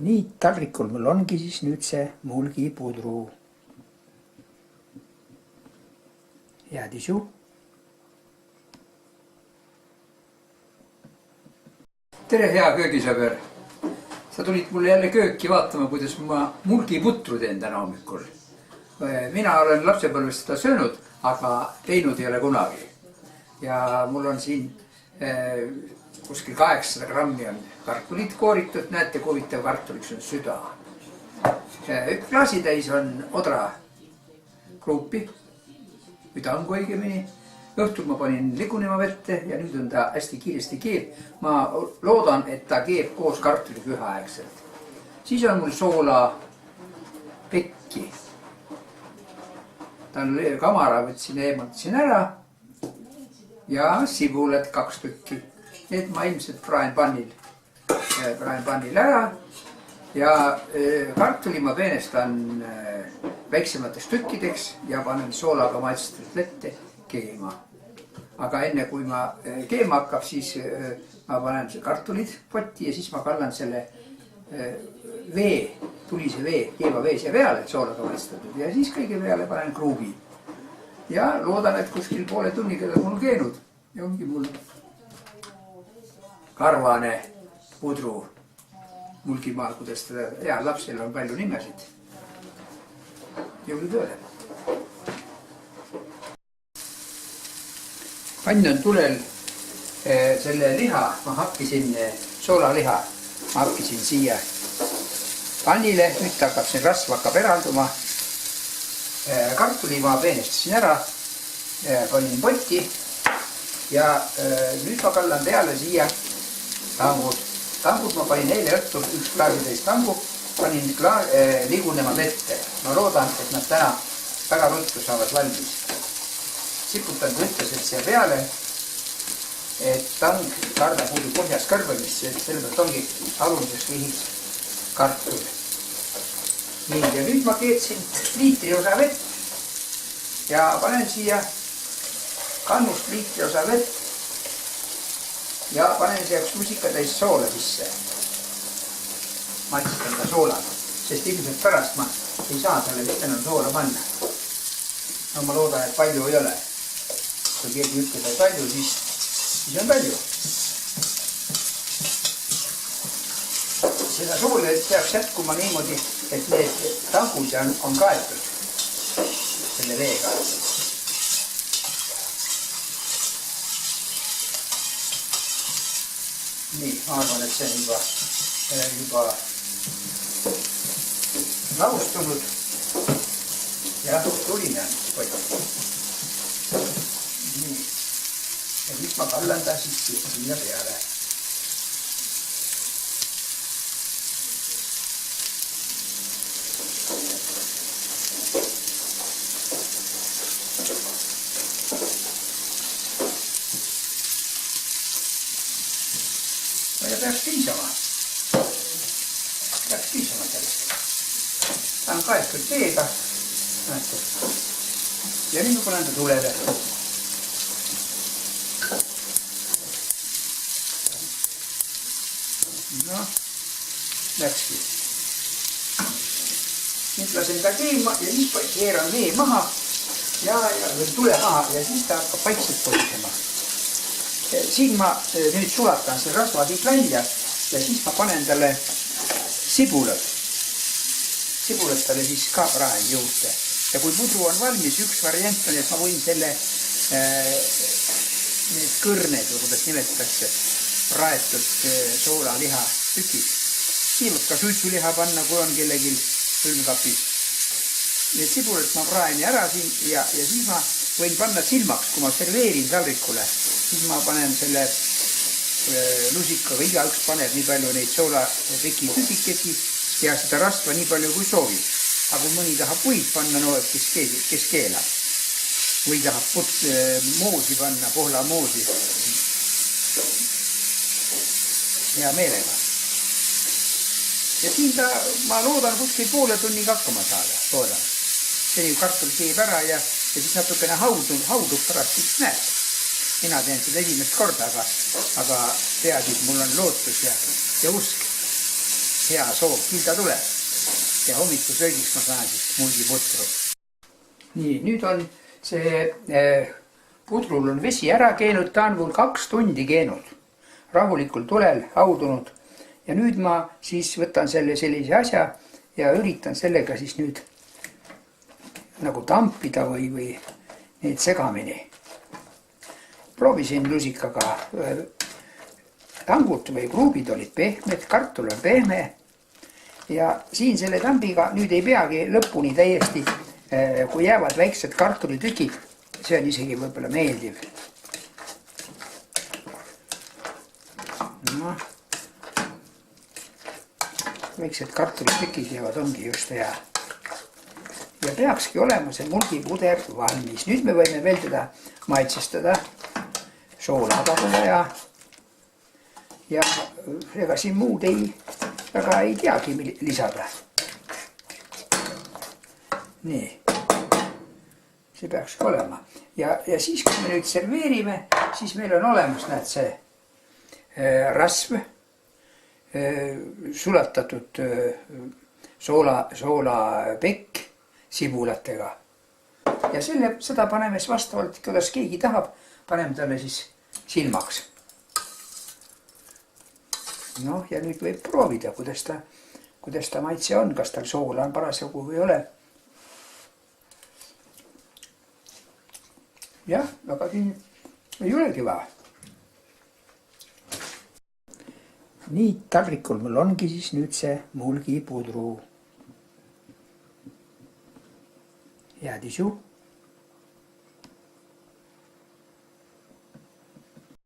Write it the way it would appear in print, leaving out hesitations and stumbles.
Nii taldrikul mul ongi siis nüüd see mulgipudru. Head isu. Tere, hea köögisõber! Sa tulid mulle jälle kööki vaatama, kuidas ma mulgiputru teen täna hommikul. Mina olen lapsepõlvest seda söönud, aga teinud ei ole kunagi. Ja mul on siin kuskil 800 grammi on kartulit kooritud. Näete, kui huvitav kartuliks on süda. Üks klaasitäis on odra kruupi, või tangu õigemini. Õhtul ma panin ligunema vette ja nüüd on ta hästi kiiresti keeb. Ma loodan, et ta keeb koos kartuliga üheaegselt. Siis on mul soola pekki. Ta on kamara, võtsin eemaldasin ära. Ja sibulet 2 tükki. Need ma ilmselt praen pannil ära. Ja kartuli ma peenestan väiksemateks tükkideks ja panen soolaga maitsetult vette keema. Aga enne kui ma keema hakkab, siis ma panen kartulid potti ja siis ma kallan selle vee, tulise vee, keeva vee siia peale, et soolaga maitstatud. Ja siis kõige peale panen kruubi. Ja loodan, et kuskil poole tunniga on mul keenud. Ja ongi mul karvane pudru mulgimaal, kuidas teda heal lapsel on palju nimesid. Jõulutööle. Pann on tulel selle liha, ma hakkisin soolaliha, ma hakkisin siia pannile, nüüd hakkab siin rasv hakkab eralduma. Kartuli ma peenestasin ära, panin potti ja nüüd ma kallan peale siia tangud. Tangud ma panin eile õhtul 1 klaasitäis tangu, panin ligunema vette. Ma loodan, et nad täna väga ruttu saavad valmis. Siputan kütteselt siia peale, et tang kardab muidu põhjas kõrvamisse, et sellepärast ongi alumiseks lihiks kartul. Nii, ja nüüd ma keetsin liitri osa vett ja panen siia kannust liitri osa vett ja panen siia üks lusikatäis soola sisse. Maitsistan ka soolaga, sest ilmselt pärast ma ei saa talle vist enam soola panna. No ma loodan, et palju ei ole. Kui keegi ütleb, et palju, siis on palju. Seda soole peaks jätkuma niimoodi, et need tangud on kaetud selle veega. Nii, ma arvan, et see on juba laustunud ja tuline on potti. Nii, ja nüüd ma kallan ta siis sinna peale. Ja peaks piisama sellest. Ta on kaetud veega. Ja nüüd ma panen ta tulele. No, läkski. Nüüd lasen ta keema ja siis keeran vee maha ja tule maha ja siis ta hakkab vaikselt poisema. Siin ma nüüd sulatan selle rasva kõik välja ja siis ma panen talle sibulat. Sibulat talle siis ka praen juurde. Ja kui pudru on valmis, üks variant on, et ma võin selle need kõrned, kuidas nimetatakse, praetud soolaliha tükid. Siin võib ka suitsuliha panna, kui on kellegil hõlmkapis. Need sibulat ma praen ära siin ja siis ma võin panna silmaks, kui ma serveerin taldrikule. Siis ma panen selle lusikaga, igaüks paneb nii palju neid soola peki tükikesi ja seda rasva nii palju kui soovib. Aga kui mõni tahab puid panna, no kes keelab. Või tahab moosi panna, pohla moosi. Hea meelega. Ja siin ma loodan kuskil poole tunniga hakkama saada. Loodan. See kartul keeb ära ja siis natukene haudub pärast, siis näed. Mina teen seda esimest korda, aga peagi mul on lootus ja usk. hea soov kilda tuleb. Ja hommikusöögiks ma saan siis mulgiputru. Nii, nüüd on see pudrul on vesi ära keenud, ta on mul 2 tundi keenud. Rahulikul tulel haudunud. Ja nüüd ma siis võtan sellise asja ja üritan sellega siis nüüd nagu tampida või neid segamini. Proovisin lusikaga. Tangud või kruubid olid pehmed, kartul on pehme. Ja siin selle tambiga nüüd ei peagi lõpuni täiesti, kui jäävad väiksed kartulitükid, see on isegi võib-olla meeldiv. No. Väiksed kartulitükid jäävad, ongi just hea. Ja peakski olema see mulgipuder valmis. Nüüd me võime veel teda maitsestada. Soolada pole ja ega siin muud väga ei teagi lisada. Nii. See peaks olema. Ja siis, kui me nüüd serveerime, siis meil on olemas, näed, see rasv, sulatatud soolapekk sibulatega. Ja seda paneme vastavalt, kuidas keegi tahab, paneme talle siis silmaks. Noh, ja nüüd võib proovida, kuidas ta maitse on, kas tal soola on parasjagu või ei ole. Jah, aga siin ei olegi vaja. Nii, taldrikul mul ongi siis nüüd see mulgipudru. Head isu.